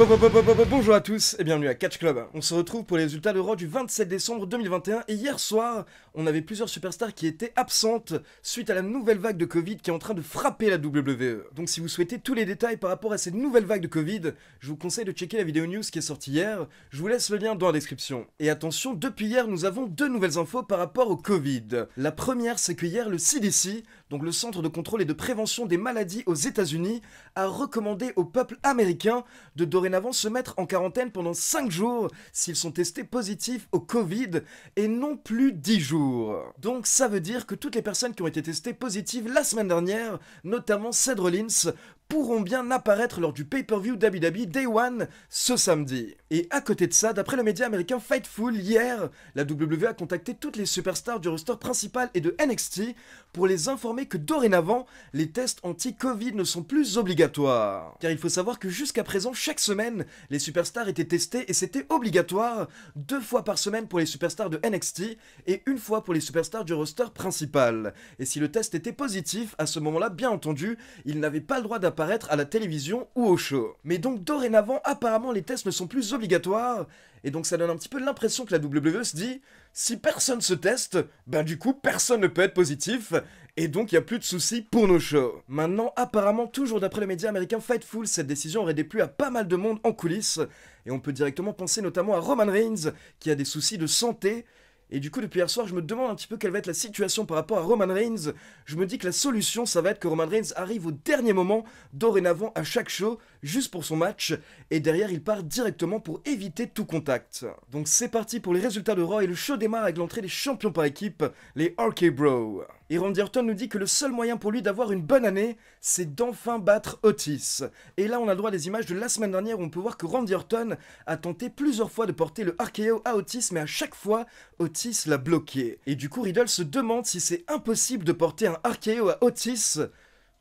Bonjour à tous et bienvenue à Catch Club. On se retrouve pour les résultats de Raw du 27 décembre 2021 et hier soir, on avait plusieurs superstars qui étaient absentes suite à la nouvelle vague de Covid qui est en train de frapper la WWE. Donc si vous souhaitez tous les détails par rapport à cette nouvelle vague de Covid, je vous conseille de checker la vidéo news qui est sortie hier, je vous laisse le lien dans la description. Et attention, depuis hier, nous avons deux nouvelles infos par rapport au Covid. La première, c'est que hier, le CDC, donc le Centre de contrôle et de prévention des maladies aux États-Unis, a recommandé au peuple américain de dorénavant se mettre en quarantaine pendant 5 jours s'ils sont testés positifs au Covid et non plus 10 jours. Donc ça veut dire que toutes les personnes qui ont été testées positives la semaine dernière, notamment Seth Rollins, pourront bien apparaître lors du pay-per-view WWE Day One ce samedi. Et à côté de ça, d'après le média américain Fightful, hier, la WWE a contacté toutes les superstars du roster principal et de NXT pour les informer que dorénavant, les tests anti-Covid ne sont plus obligatoires. Car il faut savoir que jusqu'à présent, chaque semaine, les superstars étaient testés et c'était obligatoire 2 fois par semaine pour les superstars de NXT et 1 fois pour les superstars du roster principal. Et si le test était positif, à ce moment-là, bien entendu, ils n'avaient pas le droit d'apparaître à la télévision ou au show. Mais donc dorénavant, apparemment les tests ne sont plus obligatoires, et donc ça donne un petit peu l'impression que la WWE se dit, si personne se teste, ben du coup personne ne peut être positif, et donc il n'y a plus de soucis pour nos shows. Maintenant, apparemment, toujours d'après le média américain Fightful, cette décision aurait déplu à pas mal de monde en coulisses, et on peut directement penser notamment à Roman Reigns, qui a des soucis de santé. Et du coup, depuis hier soir, je me demande un petit peu quelle va être la situation par rapport à Roman Reigns. Je me dis que la solution, ça va être que Roman Reigns arrive au dernier moment, dorénavant à chaque show, juste pour son match, et derrière, il part directement pour éviter tout contact. Donc c'est parti pour les résultats de Raw, et le show démarre avec l'entrée des champions par équipe, les RK Bro. Et Randy Orton nous dit que le seul moyen pour lui d'avoir une bonne année, c'est d'enfin battre Otis. Et là, on a le droit à des images de la semaine dernière où on peut voir que Randy Orton a tenté plusieurs fois de porter le RKO à Otis, mais à chaque fois, Otis l'a bloqué. Et du coup, Riddle se demande si c'est impossible de porter un RKO à Otis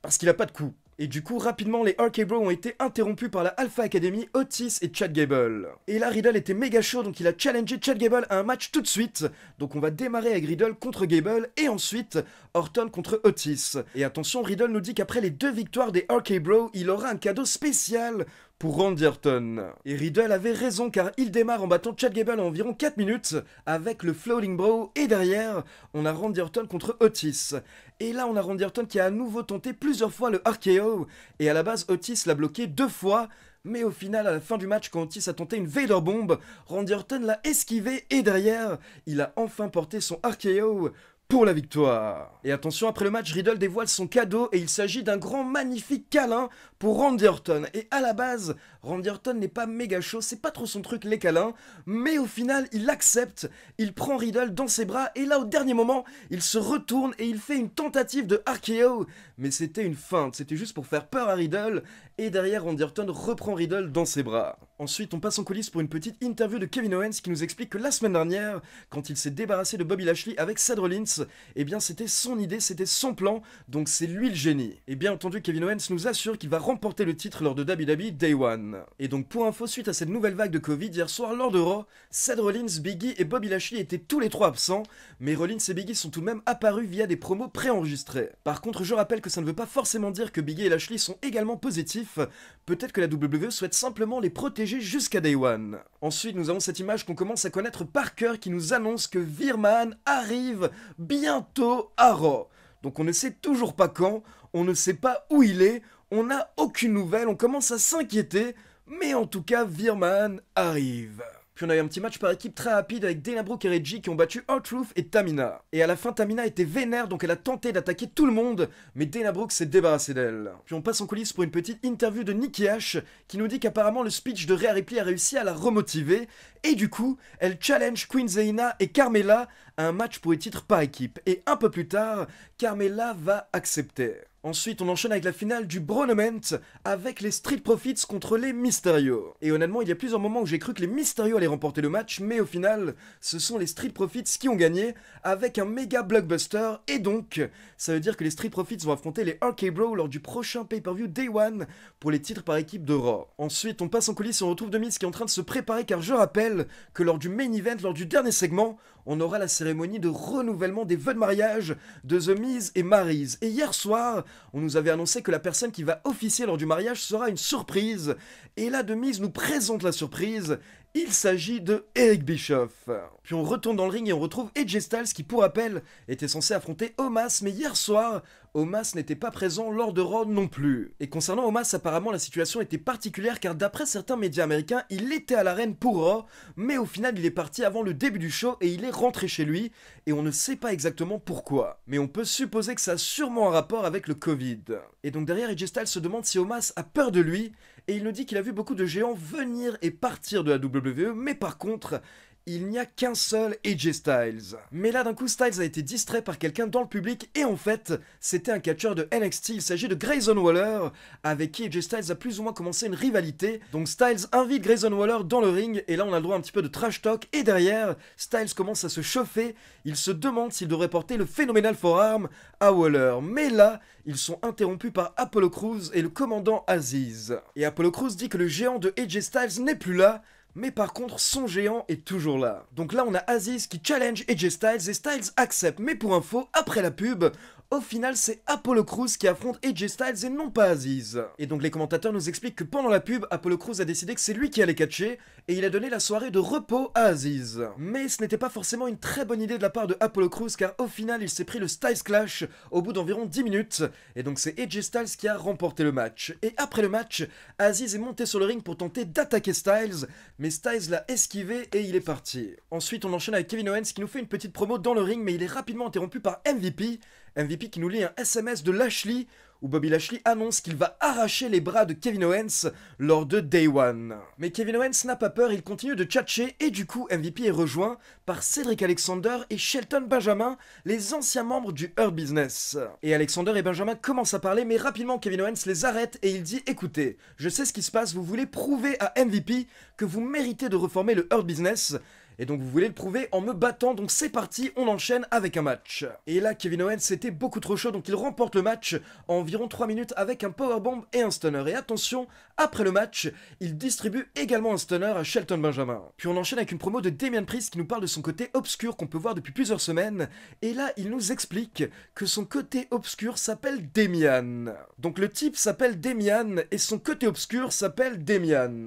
parce qu'il a pas de coup. Et du coup, rapidement, les RK Bro ont été interrompus par la Alpha Academy, Otis et Chad Gable. Et là, Riddle était méga chaud, donc il a challengé Chad Gable à un match tout de suite. Donc on va démarrer avec Riddle contre Gable, et ensuite Orton contre Otis. Et attention, Riddle nous dit qu'après les 2 victoires des RK Bro, il aura un cadeau spécial pour Randy Orton. Et Riddle avait raison car il démarre en battant Chad Gable en environ 4 minutes avec le Floating Bro, et derrière, on a Randy Orton contre Otis. Et là, on a Randy Orton qui a à nouveau tenté plusieurs fois le RKO, et à la base, Otis l'a bloqué 2 fois, mais au final, à la fin du match, quand Otis a tenté une Vader Bomb, Randy Orton l'a esquivé, et derrière, il a enfin porté son RKO pour la victoire. Et attention, après le match, Riddle dévoile son cadeau et il s'agit d'un grand magnifique câlin pour Randy Orton. Et à la base, Randy Orton n'est pas méga chaud, c'est pas trop son truc les câlins, mais au final, il accepte, il prend Riddle dans ses bras et là au dernier moment, il se retourne et il fait une tentative de RKO, mais c'était une feinte, c'était juste pour faire peur à Riddle, et derrière Randy Orton reprend Riddle dans ses bras. Ensuite, on passe en coulisses pour une petite interview de Kevin Owens qui nous explique que la semaine dernière, quand il s'est débarrassé de Bobby Lashley avec Seth Rollins, eh bien c'était son idée, c'était son plan, donc c'est lui le génie. Et bien entendu, Kevin Owens nous assure qu'il va remporter le titre lors de WWE Day One. Et donc pour info, suite à cette nouvelle vague de Covid, hier soir lors de Raw, Seth Rollins, Big E et Bobby Lashley étaient tous les 3 absents, mais Rollins et Big E sont tout de même apparus via des promos préenregistrés. Par contre, je rappelle que ça ne veut pas forcément dire que Big E et Lashley sont également positifs, peut-être que la WWE souhaite simplement les protéger jusqu'à Day One. Ensuite, nous avons cette image qu'on commence à connaître par cœur qui nous annonce que Virman arrive bientôt à Raw. Donc on ne sait toujours pas quand, on ne sait pas où il est, on n'a aucune nouvelle, on commence à s'inquiéter, mais en tout cas, Virman arrive. Puis on a eu un petit match par équipe très rapide avec Dana Brooke et Reggie qui ont battu R-Truth et Tamina. Et à la fin, Tamina était vénère, donc elle a tenté d'attaquer tout le monde, mais Dana Brooke s'est débarrassée d'elle. Puis on passe en coulisses pour une petite interview de Nikki Ash qui nous dit qu'apparemment le speech de Rhea Ripley a réussi à la remotiver, et du coup, elle challenge Queen Zelina et Carmella à un match pour les titres par équipe. Et un peu plus tard, Carmella va accepter. Ensuite, on enchaîne avec la finale du Bronament avec les Street Profits contre les Mysterio. Et honnêtement, il y a plusieurs moments où j'ai cru que les Mysterio allaient remporter le match, mais au final, ce sont les Street Profits qui ont gagné avec un méga blockbuster. Et donc, ça veut dire que les Street Profits vont affronter les RK Bro lors du prochain pay-per-view Day One pour les titres par équipe de Raw. Ensuite, on passe en coulisses et on retrouve The Miz qui est en train de se préparer car je rappelle que lors du main event, lors du dernier segment, on aura la cérémonie de renouvellement des vœux de mariage de The Miz et Maryse. Et hier soir, on nous avait annoncé que la personne qui va officier lors du mariage sera une surprise. Et là, The Miz nous présente la surprise. Il s'agit de Eric Bischoff. Puis on retourne dans le ring et on retrouve AJ Styles qui, pour rappel, était censé affronter Omos, mais hier soir, Omos n'était pas présent lors de Raw non plus. Et concernant Omos, apparemment la situation était particulière car d'après certains médias américains, il était à l'arène pour Raw, mais au final il est parti avant le début du show et il est rentré chez lui, et on ne sait pas exactement pourquoi. Mais on peut supposer que ça a sûrement un rapport avec le Covid. Et donc derrière, AJ Styles se demande si Omos a peur de lui, et il nous dit qu'il a vu beaucoup de géants venir et partir de la WWE, mais par contre, il n'y a qu'un seul AJ Styles. Mais là d'un coup Styles a été distrait par quelqu'un dans le public et en fait c'était un catcheur de NXT, il s'agit de Grayson Waller avec qui AJ Styles a plus ou moins commencé une rivalité. Donc Styles invite Grayson Waller dans le ring et là on a le droit à un petit peu de trash talk et derrière Styles commence à se chauffer, il se demande s'il devrait porter le phénoménal forearm à Waller. Mais là ils sont interrompus par Apollo Crews et le commandant Aziz. Et Apollo Crews dit que le géant de AJ Styles n'est plus là, mais par contre son géant est toujours là. Donc là on a Aziz qui challenge AJ Styles et Styles accepte, mais pour info, après la pub, au final c'est Apollo Crews qui affronte AJ Styles et non pas Aziz. Et donc les commentateurs nous expliquent que pendant la pub, Apollo Crews a décidé que c'est lui qui allait catcher, et il a donné la soirée de repos à Aziz. Mais ce n'était pas forcément une très bonne idée de la part de Apollo Crews car au final il s'est pris le Styles Clash au bout d'environ 10 minutes, et donc c'est AJ Styles qui a remporté le match. Et après le match, Aziz est monté sur le ring pour tenter d'attaquer Styles, mais Styles l'a esquivé et il est parti. Ensuite on enchaîne avec Kevin Owens qui nous fait une petite promo dans le ring, mais il est rapidement interrompu par MVP qui nous lit un SMS de Lashley où Bobby Lashley annonce qu'il va arracher les bras de Kevin Owens lors de Day One. Mais Kevin Owens n'a pas peur, il continue de tchatcher et du coup MVP est rejoint par Cedric Alexander et Shelton Benjamin, les anciens membres du Hurt Business. Et Alexander et Benjamin commencent à parler mais rapidement Kevin Owens les arrête et il dit « Écoutez, je sais ce qui se passe, vous voulez prouver à MVP que vous méritez de reformer le Hurt Business ». Et donc vous voulez le prouver en me battant, donc c'est parti, on enchaîne avec un match. Et là Kevin Owens était beaucoup trop chaud, donc il remporte le match en environ 3 minutes avec un powerbomb et un stunner. Et attention, après le match, il distribue également un stunner à Shelton Benjamin. Puis on enchaîne avec une promo de Damian Priest qui nous parle de son côté obscur qu'on peut voir depuis plusieurs semaines. Et là il nous explique que son côté obscur s'appelle Damian. Donc le type s'appelle Damian et son côté obscur s'appelle Damian.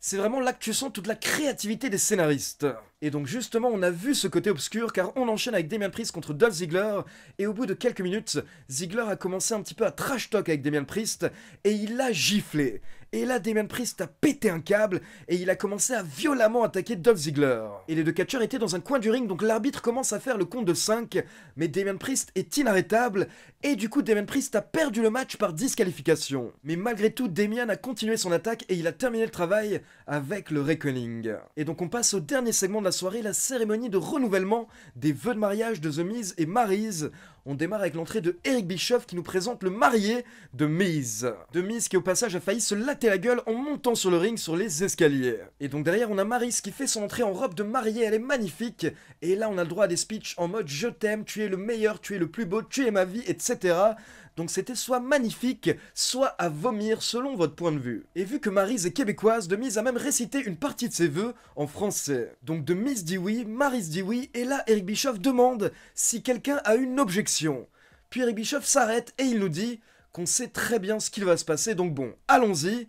C'est vraiment là que tu sens toute la créativité des scénaristes. Et donc justement, on a vu ce côté obscur car on enchaîne avec Damian Priest contre Dolph Ziggler et au bout de quelques minutes, Ziggler a commencé un petit peu à trash talk avec Damian Priest et il l'a giflé. Et là, Damian Priest a pété un câble et il a commencé à violemment attaquer Dolph Ziggler. Et les deux catcheurs étaient dans un coin du ring, donc l'arbitre commence à faire le compte de 5, mais Damian Priest est inarrêtable et du coup Damian Priest a perdu le match par disqualification. Mais malgré tout, Damian a continué son attaque et il a terminé le travail avec le Reckoning. Et donc on passe au dernier segment de la soirée, la cérémonie de renouvellement des vœux de mariage de The Miz et Maryse. On démarre avec l'entrée de Eric Bischoff qui nous présente le marié de Miz. De Miz qui au passage a failli se latter la gueule en montant sur le ring sur les escaliers. Et donc derrière on a Maryse qui fait son entrée en robe de mariée, elle est magnifique. Et là on a le droit à des speeches en mode je t'aime, tu es le meilleur, tu es le plus beau, tu es ma vie, etc. Donc c'était soit magnifique, soit à vomir selon votre point de vue. Et vu que Maryse est québécoise, De Miz a même récité une partie de ses vœux en français. Donc De Miz dit oui, Maryse dit oui, et là Eric Bischoff demande si quelqu'un a une objection. Puis Eric Bischoff s'arrête et il nous dit qu'on sait très bien ce qu'il va se passer, donc bon, allons-y.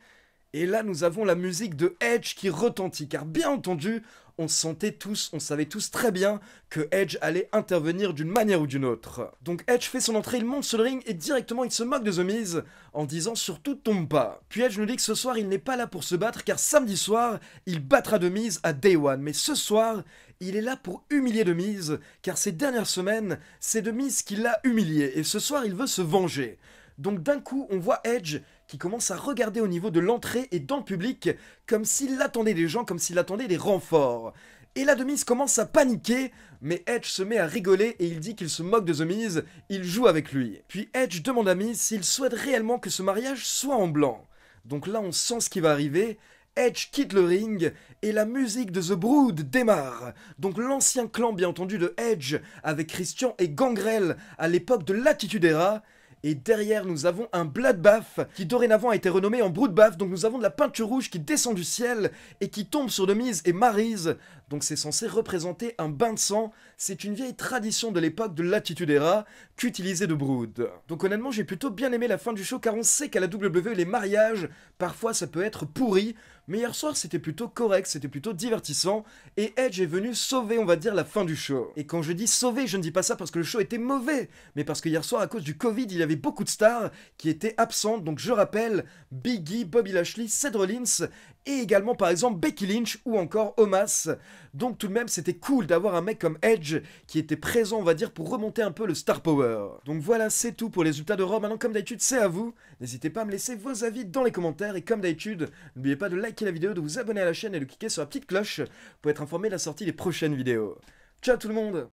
Et là nous avons la musique de Edge qui retentit, car bien entendu, on savait tous très bien que Edge allait intervenir d'une manière ou d'une autre. Donc Edge fait son entrée, il monte sur le ring et directement il se moque de The Miz en disant surtout tombe pas. Puis Edge nous dit que ce soir il n'est pas là pour se battre car samedi soir il battra The Miz à Day One. Mais ce soir il est là pour humilier The Miz car ces dernières semaines c'est The Miz qui l'a humilié et ce soir il veut se venger. Donc d'un coup on voit Edge qui commence à regarder au niveau de l'entrée et dans le public comme s'il attendait des gens, comme s'il attendait des renforts. Et là The Miz commence à paniquer, mais Edge se met à rigoler et il dit qu'il se moque de The Miz, il joue avec lui. Puis Edge demande à Miz s'il souhaite réellement que ce mariage soit en blanc. Donc là on sent ce qui va arriver, Edge quitte le ring et la musique de The Brood démarre. Donc l'ancien clan bien entendu de Edge avec Christian et Gangrel à l'époque de l'Attitude Era. Et derrière, nous avons un Bloodbath qui dorénavant a été renommé en Broodbath. Donc nous avons de la peinture rouge qui descend du ciel et qui tombe sur Demise et Maryse. Donc c'est censé représenter un bain de sang. C'est une vieille tradition de l'époque de l'Attitude Era qu'utilisait de Brood. Donc honnêtement, j'ai plutôt bien aimé la fin du show car on sait qu'à la WWE, les mariages, parfois ça peut être pourri. Mais hier soir, c'était plutôt correct, c'était plutôt divertissant. Et Edge est venu sauver, on va dire, la fin du show. Et quand je dis sauver, je ne dis pas ça parce que le show était mauvais, mais parce que hier soir, à cause du Covid, il y avait beaucoup de stars qui étaient absentes. Donc je rappelle, Biggie, Bobby Lashley, Seth Rollins, et également par exemple Becky Lynch ou encore Omos. Donc tout de même, c'était cool d'avoir un mec comme Edge qui était présent, on va dire, pour remonter un peu le star power. Donc voilà, c'est tout pour les résultats de Raw. Maintenant, comme d'habitude, c'est à vous. N'hésitez pas à me laisser vos avis dans les commentaires. Et comme d'habitude, n'oubliez pas de liker la vidéo, de vous abonner à la chaîne et de cliquer sur la petite cloche pour être informé de la sortie des prochaines vidéos. Ciao tout le monde!